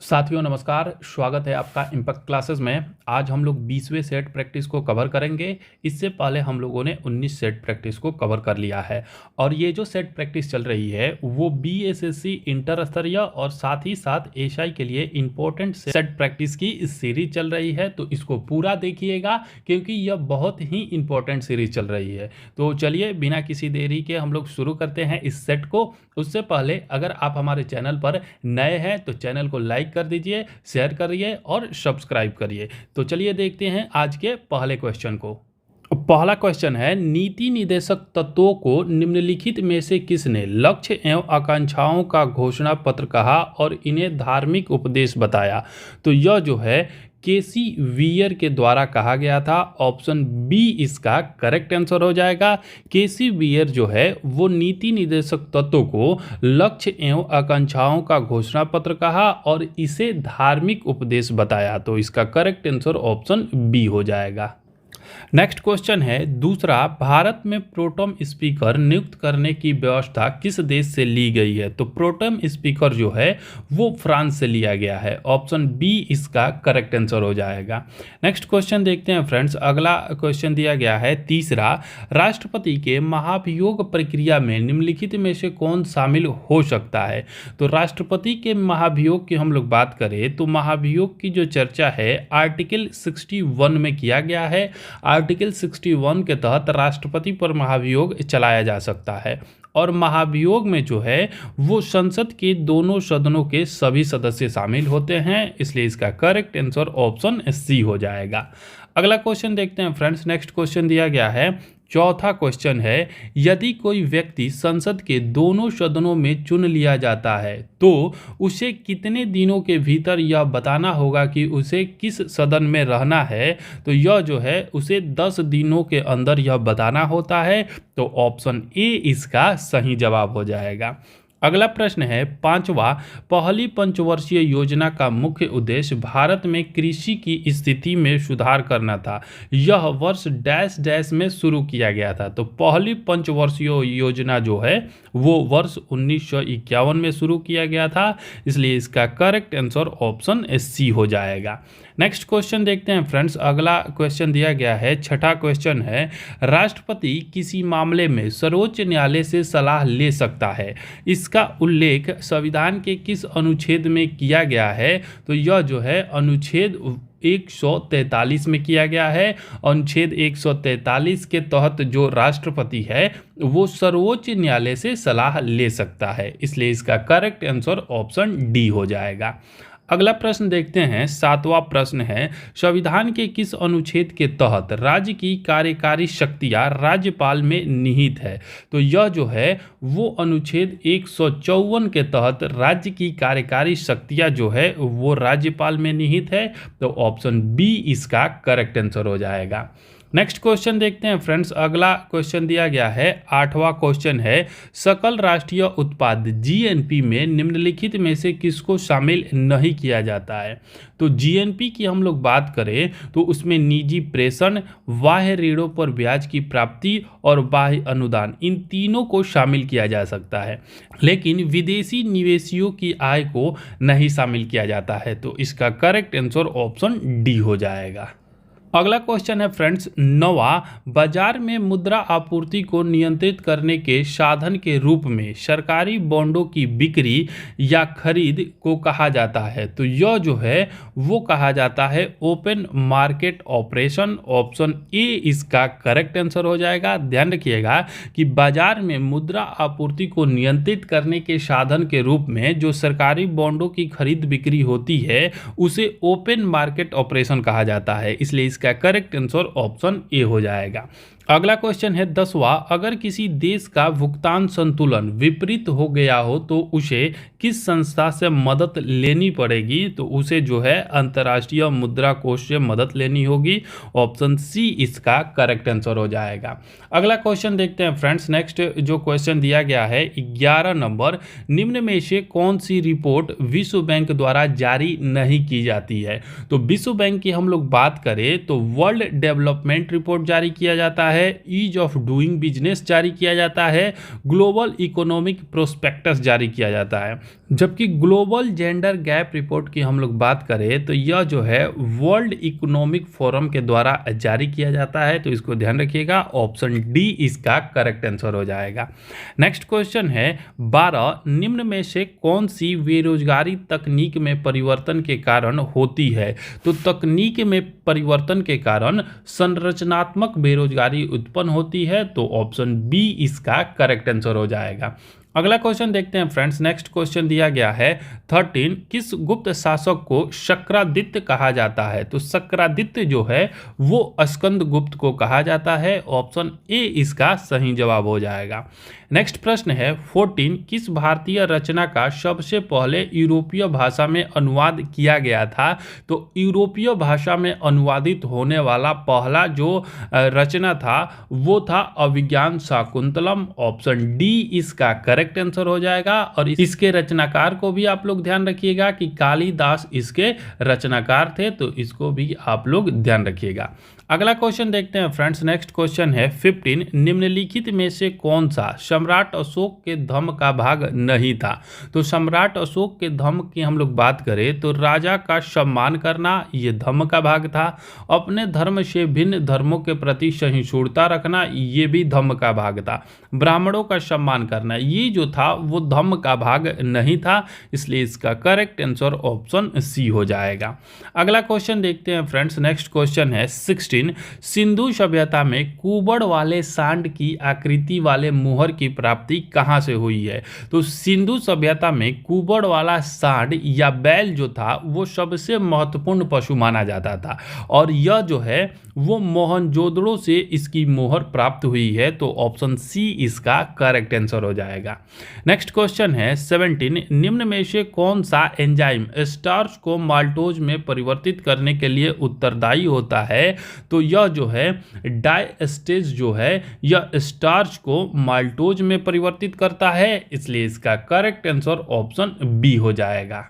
साथियों नमस्कार, स्वागत है आपका इम्पैक्ट क्लासेस में। आज हम लोग 20वें सेट प्रैक्टिस को कवर करेंगे। इससे पहले हम लोगों ने 19 सेट प्रैक्टिस को कवर कर लिया है और ये जो सेट प्रैक्टिस चल रही है वो बीएसएससी इंटर स्तरीय और साथ ही साथ एसआई के लिए इम्पोर्टेंट सेट प्रैक्टिस की इस सीरीज चल रही है। तो इसको पूरा देखिएगा क्योंकि यह बहुत ही इंपॉर्टेंट सीरीज चल रही है। तो चलिए बिना किसी देरी के हम लोग शुरू करते हैं इस सेट को। उससे पहले अगर आप हमारे चैनल पर नए हैं तो चैनल को लाइक कर दीजिए, शेयर करिए और सब्सक्राइब करिए। तो चलिए देखते हैं आज के पहले क्वेश्चन को। पहला क्वेश्चन है, नीति निर्देशक तत्वों को निम्नलिखित में से किसने लक्ष्य एवं आकांक्षाओं का घोषणा पत्र कहा और इन्हें धार्मिक उपदेश बताया? तो यह जो है केसी वियर के द्वारा कहा गया था। ऑप्शन बी इसका करेक्ट आंसर हो जाएगा। केसी वियर जो है वो नीति निर्देशक तत्वों को लक्ष्य एवं आकांक्षाओं का घोषणा पत्र कहा और इसे धार्मिक उपदेश बताया। तो इसका करेक्ट आंसर ऑप्शन बी हो जाएगा। नेक्स्ट क्वेश्चन है दूसरा, भारत में प्रोटेम स्पीकर नियुक्त करने की व्यवस्था किस देश से ली गई है? तो प्रोटेम स्पीकर जो है वो फ्रांस से लिया गया है। ऑप्शन बी इसका करेक्ट आंसर हो जाएगा। नेक्स्ट क्वेश्चन देखते हैं फ्रेंड्स। अगला क्वेश्चन दिया गया है तीसरा, राष्ट्रपति के महाभियोग प्रक्रिया में निम्नलिखित में से कौन शामिल हो सकता है? तो राष्ट्रपति के महाभियोग की हम लोग बात करें तो महाभियोग की जो चर्चा है आर्टिकल 61 में किया गया है। आर्टिकल 61 के तहत राष्ट्रपति पर महाभियोग चलाया जा सकता है और महाभियोग में जो है वो संसद के दोनों सदनों के सभी सदस्य शामिल होते हैं, इसलिए इसका करेक्ट आंसर ऑप्शन सी हो जाएगा। अगला क्वेश्चन देखते हैं फ्रेंड्स। नेक्स्ट क्वेश्चन दिया गया है चौथा क्वेश्चन है, यदि कोई व्यक्ति संसद के दोनों सदनों में चुन लिया जाता है तो उसे कितने दिनों के भीतर यह बताना होगा कि उसे किस सदन में रहना है? तो यह जो है उसे 10 दिनों के अंदर यह बताना होता है। तो ऑप्शन ए इसका सही जवाब हो जाएगा। अगला प्रश्न है पांचवा, पहली पंचवर्षीय योजना का मुख्य उद्देश्य भारत में कृषि की स्थिति में सुधार करना था। यह वर्ष डैश डैश में शुरू किया गया था। तो पहली पंचवर्षीय योजना जो है वो वर्ष 1951 में शुरू किया गया था, इसलिए इसका करेक्ट आंसर ऑप्शन सी हो जाएगा। नेक्स्ट क्वेश्चन देखते हैं फ्रेंड्स। अगला क्वेश्चन दिया गया है छठा क्वेश्चन है, राष्ट्रपति किसी मामले में सर्वोच्च न्यायालय से सलाह ले सकता है, इसका उल्लेख संविधान के किस अनुच्छेद में किया गया है? तो यह जो है अनुच्छेद 143 में किया गया है। अनुच्छेद 143 के तहत जो राष्ट्रपति है वो सर्वोच्च न्यायालय से सलाह ले सकता है, इसलिए इसका करेक्ट आंसर ऑप्शन डी हो जाएगा। अगला प्रश्न देखते हैं सातवां प्रश्न है, संविधान के किस अनुच्छेद के तहत राज्य की कार्यकारी शक्तियां राज्यपाल में निहित है? तो यह जो है वो अनुच्छेद 154 के तहत राज्य की कार्यकारी शक्तियां जो है वो राज्यपाल में निहित है। तो ऑप्शन बी इसका करेक्ट आंसर हो जाएगा। नेक्स्ट क्वेश्चन देखते हैं फ्रेंड्स। अगला क्वेश्चन दिया गया है आठवां क्वेश्चन है, सकल राष्ट्रीय उत्पाद जीएनपी में निम्नलिखित में से किसको शामिल नहीं किया जाता है? तो जीएनपी की हम लोग बात करें तो उसमें निजी प्रेषण, बाह्य ऋणों पर ब्याज की प्राप्ति और बाह्य अनुदान, इन तीनों को शामिल किया जा सकता है, लेकिन विदेशी निवेशियों की आय को नहीं शामिल किया जाता है। तो इसका करेक्ट आंसर ऑप्शन डी हो जाएगा। अगला क्वेश्चन है फ्रेंड्स नौवां, बाजार में मुद्रा आपूर्ति को नियंत्रित करने के साधन के रूप में सरकारी बॉन्डों की बिक्री या खरीद को कहा जाता है? तो यह जो है वो कहा जाता है open market operation. Option A इसका करेक्ट आंसर हो जाएगा। ध्यान रखिएगा कि बाजार में मुद्रा आपूर्ति को नियंत्रित करने के साधन के रूप में जो सरकारी बॉन्डों की खरीद बिक्री होती है उसे ओपन मार्केट ऑपरेशन कहा जाता है, इसलिए इसका करेक्ट आंसर ऑप्शन ए हो जाएगा। अगला क्वेश्चन है 10वां, अगर किसी देश का भुगतान संतुलन विपरीत हो गया हो तो उसे किस संस्था से मदद लेनी पड़ेगी? तो उसे जो है अंतर्राष्ट्रीय मुद्रा कोष से मदद लेनी होगी। ऑप्शन सी इसका करेक्ट आंसर हो जाएगा। अगला क्वेश्चन देखते हैं फ्रेंड्स। नेक्स्ट जो क्वेश्चन दिया गया है 11 नंबर, निम्न में से कौन सी रिपोर्ट विश्व बैंक द्वारा जारी नहीं की जाती है? तो विश्व बैंक की हम लोग बात करें तो वर्ल्ड डेवलपमेंट रिपोर्ट जारी किया जाता है, है, ईज ऑफ डूइंग बिजनेस जारी किया जाता है, ग्लोबल इकोनॉमिक प्रोस्पेक्टस जारी किया जाता है। जबकि ग्लोबल जेंडर गैप रिपोर्ट की हम लोग बात करें तो यह जो है वर्ल्ड इकोनॉमिक फोरम के द्वारा जारी किया जाता है, तो इसको ध्यान रखिएगा, ऑप्शन डी इसका करेक्ट आंसर हो जाएगा। नेक्स्ट क्वेश्चन है 12 निम्न में से कौन सी बेरोजगारी तकनीक में परिवर्तन के कारण होती है? तो तकनीक में परिवर्तन के कारण संरचनात्मक बेरोजगारी उत्पन्न होती है, तो ऑप्शन बी इसका करेक्ट आंसर हो जाएगा। अगला क्वेश्चन देखते हैं फ्रेंड्स। नेक्स्ट क्वेश्चन दिया गया है 13 किस गुप्त शासक को शक्रादित्य कहा जाता है? तो शक्रादित्य जो है वो स्कंद गुप्त को कहा जाता है, ऑप्शन ए इसका सही जवाब हो जाएगा। नेक्स्ट प्रश्न है 14 किस भारतीय रचना का सबसे पहले यूरोपीय भाषा में अनुवाद किया गया था? तो यूरोपीय भाषा में अनुवादित होने वाला पहला जो रचना था वो था अभिज्ञान शाकुंतलम, ऑप्शन डी इसका करेक्ट आंसर हो जाएगा। और इसके रचनाकार को भी आप लोग ध्यान रखिएगा कि कालिदास इसके रचनाकार थे, तो इसको भी आप लोग ध्यान रखिएगा। अगला क्वेश्चन देखते हैं फ्रेंड्स। नेक्स्ट क्वेश्चन है 15 निम्नलिखित में से कौन सा सम्राट अशोक के धर्म का भाग नहीं था? तो सम्राट अशोक के धर्म की हम लोग बात करें तो राजा का सम्मान करना ये धर्म का भाग था, अपने धर्म से भिन्न धर्मों के प्रति सहिष्णुता रखना ये भी धर्म का भाग था, ब्राह्मणों का सम्मान करना ये जो था वो धर्म का भाग नहीं था, इसलिए इसका करेक्ट आंसर ऑप्शन सी हो जाएगा। अगला क्वेश्चन देखते हैं फ्रेंड्स। नेक्स्ट क्वेश्चन है 16 सिंधु सभ्यता में कुबड़ वाले सांड की आकृति वाले मुहर की प्राप्ति कहां से हुई है? तो सिंधु सभ्यता में कुबड़ वाला सांड या बैल जो था वो सबसे महत्वपूर्ण पशु माना जाता था, और यह जो है वो मोहनजोदड़ो से इसकी मुहर प्राप्त हुई है, तो ऑप्शन सी इसका करेक्ट आंसर हो जाएगा। नेक्स्ट क्वेश्चन है 17 निम्न में से कौन सा एंजाइम स्टार्च को माल्टोज में परिवर्तित करने के लिए उत्तरदायी होता है? तो यह जो है डायस्टेज जो है यह स्टार्च को माल्टोज में परिवर्तित करता है, इसलिए इसका करेक्ट आंसर ऑप्शन बी हो जाएगा।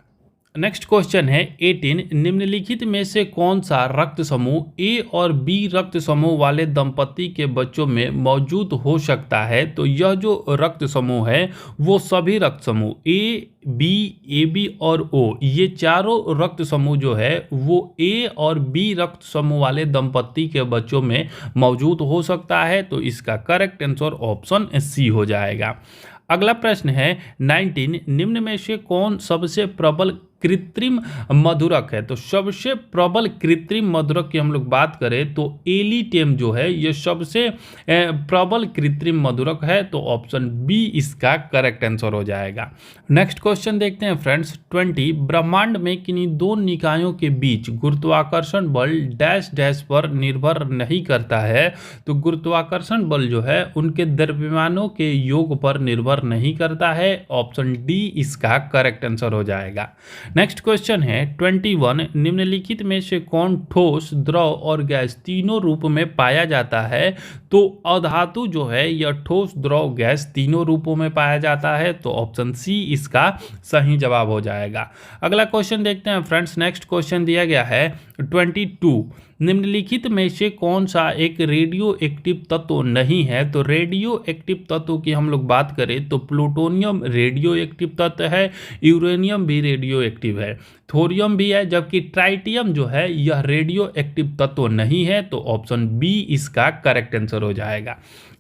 नेक्स्ट क्वेश्चन है 18 निम्नलिखित में से कौन सा रक्त समूह ए और बी रक्त समूह वाले दंपति के बच्चों में मौजूद हो सकता है? तो यह जो रक्त समूह है वो सभी रक्त समूह ए बी और ओ ये चारों रक्त समूह जो है वो ए और बी रक्त समूह वाले दंपति के बच्चों में मौजूद हो सकता है, तो इसका करेक्ट आंसर ऑप्शन सी हो जाएगा। अगला प्रश्न है 19 निम्न में से कौन सबसे प्रबल कृत्रिम मधुरक है? तो सबसे प्रबल कृत्रिम मधुरक की हम लोग बात करें तो एलिटेम जो है ये सबसे प्रबल कृत्रिम मधुरक है, तो ऑप्शन बी इसका करेक्ट आंसर हो जाएगा। नेक्स्ट क्वेश्चन देखते हैं फ्रेंड्स 20 ब्रह्मांड में किन्हीं दो निकायों के बीच गुरुत्वाकर्षण बल डैश डैश पर निर्भर नहीं करता है? तो गुरुत्वाकर्षण बल जो है उनके द्रव्यमानों के योग पर निर्भर नहीं करता है, ऑप्शन डी इसका करेक्ट आंसर हो जाएगा। नेक्स्ट क्वेश्चन है 21 निम्नलिखित में से कौन ठोस द्रव और गैस तीनों रूप में पाया जाता है? तो अधातु जो है यह ठोस द्रव गैस तीनों रूपों में पाया जाता है, तो ऑप्शन सी इसका सही जवाब हो जाएगा। अगला क्वेश्चन देखते हैं फ्रेंड्स। नेक्स्ट क्वेश्चन दिया गया है 22 निम्नलिखित में से कौन सा एक रेडियो एक्टिव तत्व नहीं है? तो रेडियो एक्टिव तत्व की हम लोग बात करें तो प्लूटोनियम रेडियो एक्टिव तत्व है, यूरेनियम भी रेडियो एक्टिव है, थोरियम भी है, जबकि ट्राइटियम जो है यह रेडियो एक्टिव तत्व नहीं है, तो ऑप्शन बी इसका करेक्ट आंसर हो जाएगा।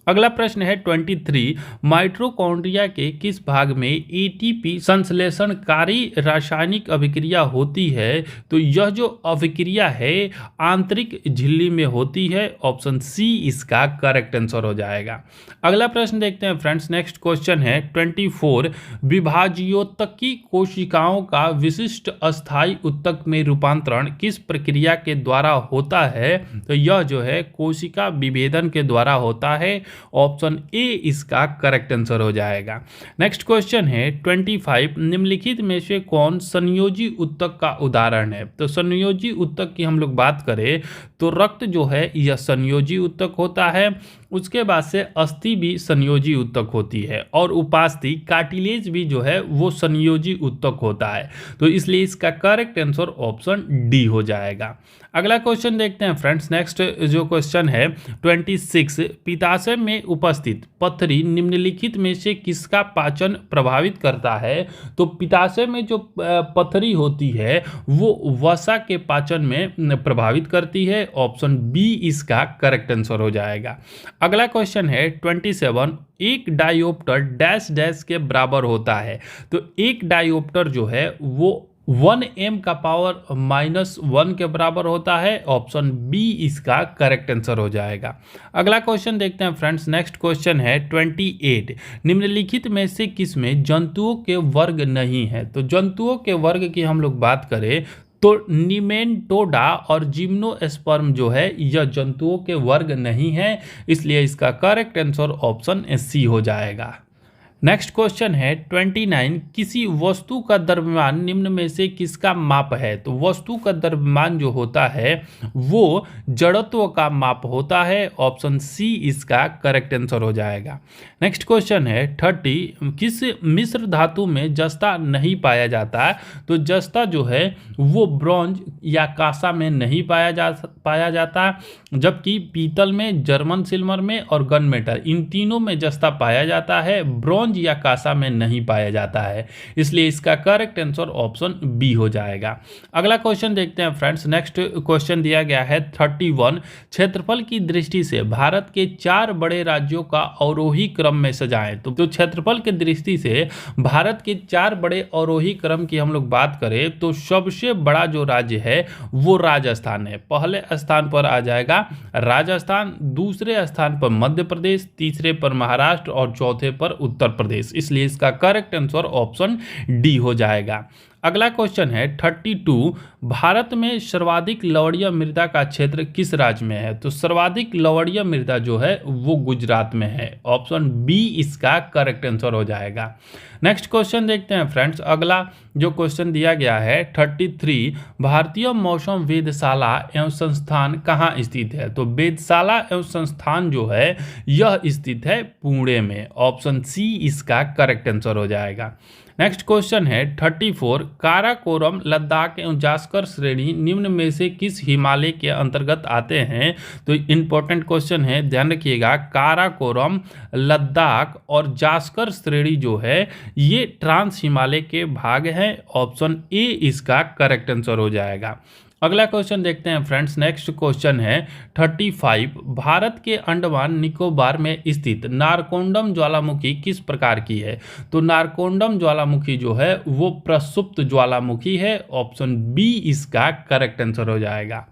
अगला प्रश्न है 23 माइटोकॉन्ड्रिया के किस भाग में एटीपी संश्लेषणकारी रासायनिक अभिक्रिया होती है? तो यह जो अभिक्रिया है आंतरिक झिल्ली में होती है, ऑप्शन सी इसका करेक्ट आंसर हो जाएगा। अगला प्रश्न देखते हैं फ्रेंड्स। नेक्स्ट क्वेश्चन है 24 विभाज्योत्तकी कोशिकाओं का विशिष्ट अस्थायी उत्तक में रूपांतरण किस प्रक्रिया के द्वारा होता है? तो यह जो है कोशिका विभेदन के द्वारा होता है, ऑप्शन ए इसका करेक्ट आंसर हो जाएगा। नेक्स्ट क्वेश्चन है 25 निम्नलिखित में से कौन संयोजी उत्तक का उदाहरण है? तो संयोजी उत्तक की हम लोग बात करें तो रक्त जो है यह संयोजी उत्तक होता है, उसके बाद से अस्थि भी संयोजी उत्तक होती है, और उपास्थि कार्टिलेज भी जो है वो संयोजी उत्तक होता है, तो इसलिए इसका करेक्ट आंसर ऑप्शन डी हो जाएगा। अगला क्वेश्चन देखते हैं फ्रेंड्स। नेक्स्ट जो क्वेश्चन है 26, पित्ताशय में उपस्थित पथरी निम्नलिखित में से किसका पाचन प्रभावित करता है? तो पित्ताशय में जो पथरी होती है वो वसा के पाचन में प्रभावित करती है। ऑप्शन बी इसका करेक्ट आंसर हो जाएगा। अगला क्वेश्चन है 27, एक डायोप्टर डैश डैश के बराबर होता है। तो एक डायोप्टर जो है वो 1m का पावर -1 के बराबर होता है। ऑप्शन बी इसका करेक्ट आंसर हो जाएगा। अगला क्वेश्चन देखते हैं फ्रेंड्स। नेक्स्ट क्वेश्चन है 28, निम्नलिखित में से किसमें जंतुओं के वर्ग नहीं है? तो जंतुओं के वर्ग की हम लोग बात करें तो निमेटोडा और जिम्नोस्पर्म जो है यह जंतुओं के वर्ग नहीं है, इसलिए इसका करेक्ट आंसर ऑप्शन सी हो जाएगा। नेक्स्ट क्वेश्चन है 29, किसी वस्तु का द्रव्यमान निम्न में से किसका माप है? तो वस्तु का द्रव्यमान जो होता है वो जड़त्व का माप होता है। ऑप्शन सी इसका करेक्ट आंसर हो जाएगा। नेक्स्ट क्वेश्चन है 30, किस मिश्र धातु में जस्ता नहीं पाया जाता? तो जस्ता जो है वो ब्रॉन्ज या कांसा में नहीं पाया जाता, जबकि पीतल में, जर्मन सिल्वर में और गन मेटल इन तीनों में जस्ता पाया जाता है। ब्रॉन्ज या कांसा में नहीं पाया जाता है, इसलिए इसका करेक्ट आंसर ऑप्शन बी हो जाएगा। अगला क्वेश्चन देखते हैं फ्रेंड्स। नेक्स्ट क्वेश्चन दिया गया है 31, क्षेत्रफल की दृष्टि से भारत के 4 बड़े राज्यों का अवरोही क्रम में सजाएं। तो क्षेत्रफल की दृष्टि से भारत के 4 बड़े अवरोही क्रम की हम लोग बात करें तो सबसे बड़ा जो राज्य है वो राजस्थान है। पहले स्थान पर आ जाएगा राजस्थान, दूसरे स्थान पर मध्य प्रदेश, तीसरे पर महाराष्ट्र और चौथे पर उत्तर प्रदेश, इसलिए इसका करेक्ट आंसर ऑप्शन डी हो जाएगा। अगला क्वेश्चन है 32, भारत में सर्वाधिक लवणीय मृदा का क्षेत्र किस राज्य में है? तो सर्वाधिक लवणीय मृदा जो है वो गुजरात में है। ऑप्शन बी इसका करेक्ट आंसर हो जाएगा। नेक्स्ट क्वेश्चन देखते हैं फ्रेंड्स। अगला जो क्वेश्चन दिया गया है 33, भारतीय मौसम वेधशाला एवं संस्थान कहाँ स्थित है? तो वेधशाला एवं संस्थान जो है यह स्थित है पुणे में। ऑप्शन सी इसका करेक्ट आंसर हो जाएगा। नेक्स्ट क्वेश्चन है 34, काराकोरम, लद्दाख एवं जास्कर श्रेणी निम्न में से किस हिमालय के अंतर्गत आते हैं? तो इंपॉर्टेंट क्वेश्चन है, ध्यान रखिएगा। काराकोरम, लद्दाख और जास्कर श्रेणी जो है ये ट्रांस हिमालय के भाग हैं। ऑप्शन ए इसका करेक्ट आंसर हो जाएगा। अगला क्वेश्चन देखते हैं फ्रेंड्स। नेक्स्ट क्वेश्चन है 35, भारत के अंडमान निकोबार में स्थित नारकोंडम ज्वालामुखी किस प्रकार की है? तो नारकोंडम ज्वालामुखी जो है वो प्रसुप्त ज्वालामुखी है। ऑप्शन बी इसका करेक्ट आंसर हो जाएगा।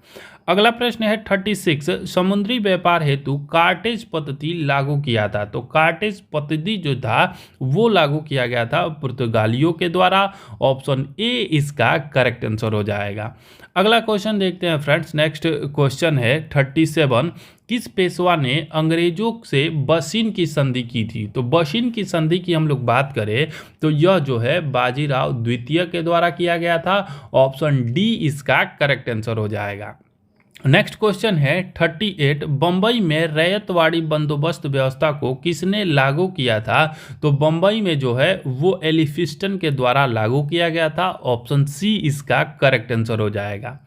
अगला प्रश्न है 36, समुद्री व्यापार हेतु कार्टेज पद्धति लागू किया था। तो कार्टेज पद्धति जो था वो लागू किया गया था पुर्तगालियों के द्वारा। ऑप्शन ए इसका करेक्ट आंसर हो जाएगा। अगला क्वेश्चन देखते हैं फ्रेंड्स। नेक्स्ट क्वेश्चन है 37, किस पेशवा ने अंग्रेजों से बसिन की संधि की थी? तो बसिन की संधि की हम लोग बात करें तो यह जो है बाजीराव द्वितीय के द्वारा किया गया था। ऑप्शन डी इसका करेक्ट आंसर हो जाएगा। नेक्स्ट क्वेश्चन है 38, बंबई में रैयतवाड़ी बंदोबस्त व्यवस्था को किसने लागू किया था? तो बंबई में जो है वो एलिफिस्टन के द्वारा लागू किया गया था। ऑप्शन सी इसका करेक्ट आंसर हो जाएगा।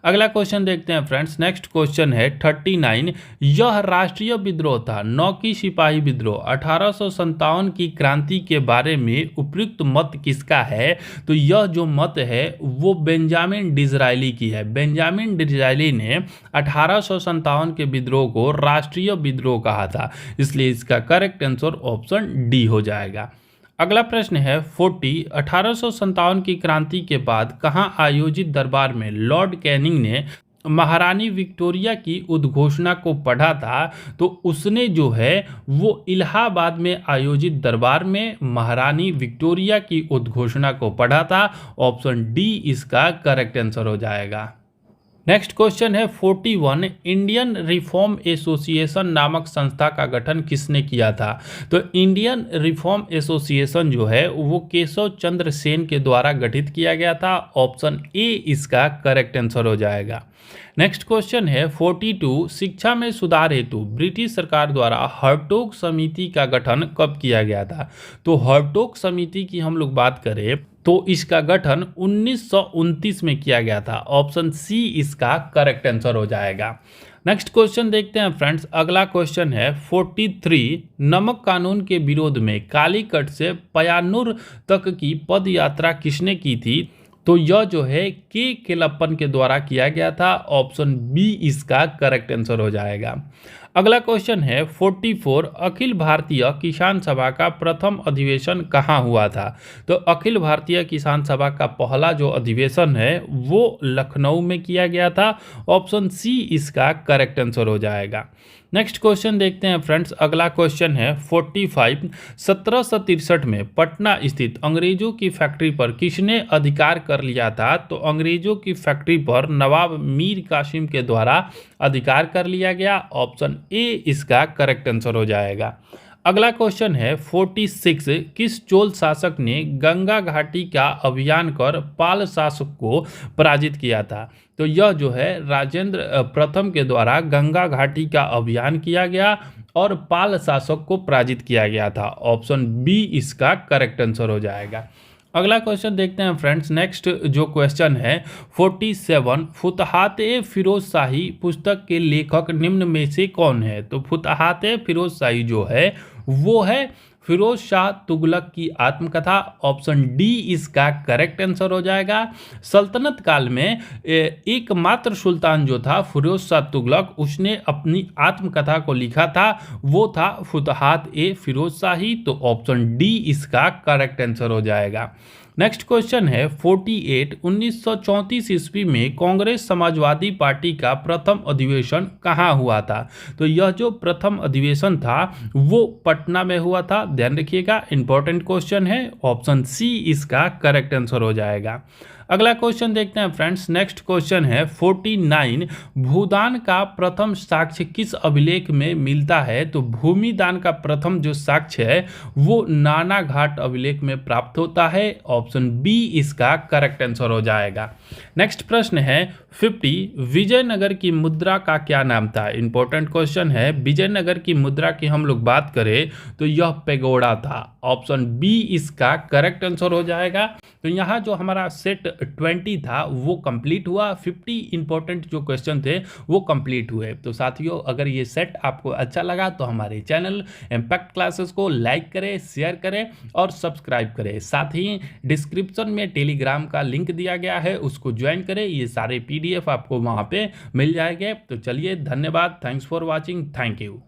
अगला क्वेश्चन देखते हैं फ्रेंड्स। नेक्स्ट क्वेश्चन है 39, यह राष्ट्रीय विद्रोह था न कि सिपाही विद्रोह। 1857 की क्रांति के बारे में उपयुक्त मत किसका है? तो यह जो मत है वो बेंजामिन डिज़रायली की है। बेंजामिन डिज़रायली ने 1857 के विद्रोह को राष्ट्रीय विद्रोह कहा था, इसलिए इसका करेक्ट आंसर ऑप्शन डी हो जाएगा। अगला प्रश्न है 40, 1857 की क्रांति के बाद कहां आयोजित दरबार में लॉर्ड कैनिंग ने महारानी विक्टोरिया की उद्घोषणा को पढ़ा था? तो उसने जो है वो इलाहाबाद में आयोजित दरबार में महारानी विक्टोरिया की उद्घोषणा को पढ़ा था। ऑप्शन डी इसका करेक्ट आंसर हो जाएगा। नेक्स्ट क्वेश्चन है 41, इंडियन रिफॉर्म एसोसिएशन नामक संस्था का गठन किसने किया था? तो इंडियन रिफॉर्म एसोसिएशन जो है वो केशव चंद्र सेन के द्वारा गठित किया गया था। ऑप्शन ए इसका करेक्ट आंसर हो जाएगा। नेक्स्ट क्वेश्चन है 42, शिक्षा में सुधार हेतु ब्रिटिश सरकार द्वारा हर्टोग समिति का गठन कब किया गया था? तो हर्टोग समिति की हम लोग बात करें तो इसका गठन 1929 में किया गया था। ऑप्शन सी इसका करेक्ट आंसर हो जाएगा। नेक्स्ट क्वेश्चन देखते हैं फ्रेंड्स। अगला क्वेश्चन है 43। नमक कानून के विरोध में कालीकट से पय्यानूर तक की पद यात्रा किसने की थी? तो यह जो है के केलप्पन के द्वारा किया गया था। ऑप्शन बी इसका करेक्ट आंसर हो जाएगा। अगला क्वेश्चन है 44। अखिल भारतीय किसान सभा का प्रथम अधिवेशन कहाँ हुआ था? तो अखिल भारतीय किसान सभा का पहला जो अधिवेशन है वो लखनऊ में किया गया था। ऑप्शन सी इसका करेक्ट आंसर हो जाएगा। नेक्स्ट क्वेश्चन देखते हैं फ्रेंड्स। अगला क्वेश्चन है 45। 1763 में पटना स्थित अंग्रेजों की फैक्ट्री पर किसने अधिकार कर लिया था? तो अंग्रेजों की फैक्ट्री पर नवाब मीर कासिम के द्वारा अधिकार कर लिया गया। ऑप्शन ए इसका करेक्ट आंसर हो जाएगा। अगला क्वेश्चन है 46। किस चोल शासक ने गंगा घाटी का अभियान कर पाल शासक को पराजित किया था? तो यह जो है राजेंद्र प्रथम के द्वारा गंगा घाटी का अभियान किया गया और पाल शासक को पराजित किया गया था। ऑप्शन बी इसका करेक्ट आंसर हो जाएगा। अगला क्वेश्चन देखते हैं फ्रेंड्स। नेक्स्ट जो क्वेश्चन है 47। फुतहात-ए फिरोज शाही पुस्तक के लेखक निम्न में से कौन है? तो फुतहात-ए फिरोज शाही जो है वो है फिरोज शाह तुगलक की आत्मकथा। ऑप्शन डी इसका करेक्ट आंसर हो जाएगा। सल्तनत काल में एकमात्र सुल्तान जो था फिरोज शाह तुगलक, उसने अपनी आत्मकथा को लिखा था, वो था फुतहात-ए फिरोज शाही। तो ऑप्शन डी इसका करेक्ट आंसर हो जाएगा। नेक्स्ट क्वेश्चन है 48। 1934 ईस्वी में कांग्रेस समाजवादी पार्टी का प्रथम अधिवेशन कहाँ हुआ था? तो यह जो प्रथम अधिवेशन था वो पटना में हुआ था। ध्यान रखिएगा, इंपॉर्टेंट क्वेश्चन है। ऑप्शन सी इसका करेक्ट आंसर हो जाएगा। अगला क्वेश्चन देखते हैं फ्रेंड्स। नेक्स्ट क्वेश्चन है 49। भूदान का प्रथम साक्ष्य किस अभिलेख में मिलता है? तो भूमि दान का प्रथम जो साक्ष्य है वो नाना घाट अभिलेख में प्राप्त होता है। ऑप्शन बी इसका करेक्ट आंसर हो जाएगा। नेक्स्ट प्रश्न है 50। विजयनगर की मुद्रा का क्या नाम था? इंपॉर्टेंट क्वेश्चन है। विजयनगर की मुद्रा की हम लोग बात करें तो यह पेगोडा था। ऑप्शन बी इसका करेक्ट आंसर हो जाएगा। तो यहाँ जो हमारा सेट 20 था वो कंप्लीट हुआ। 50 इंपॉर्टेंट जो क्वेश्चन थे वो कंप्लीट हुए। तो साथियों, अगर ये सेट आपको अच्छा लगा तो हमारे चैनल इम्पैक्ट क्लासेस को लाइक करें, शेयर करें और सब्सक्राइब करें। साथ ही डिस्क्रिप्शन में टेलीग्राम का लिंक दिया गया है, उसको ज्वाइन करें। ये सारे PDF आपको वहाँ पे मिल जाएंगे। तो चलिए, धन्यवाद। Thanks for watching. Thank you.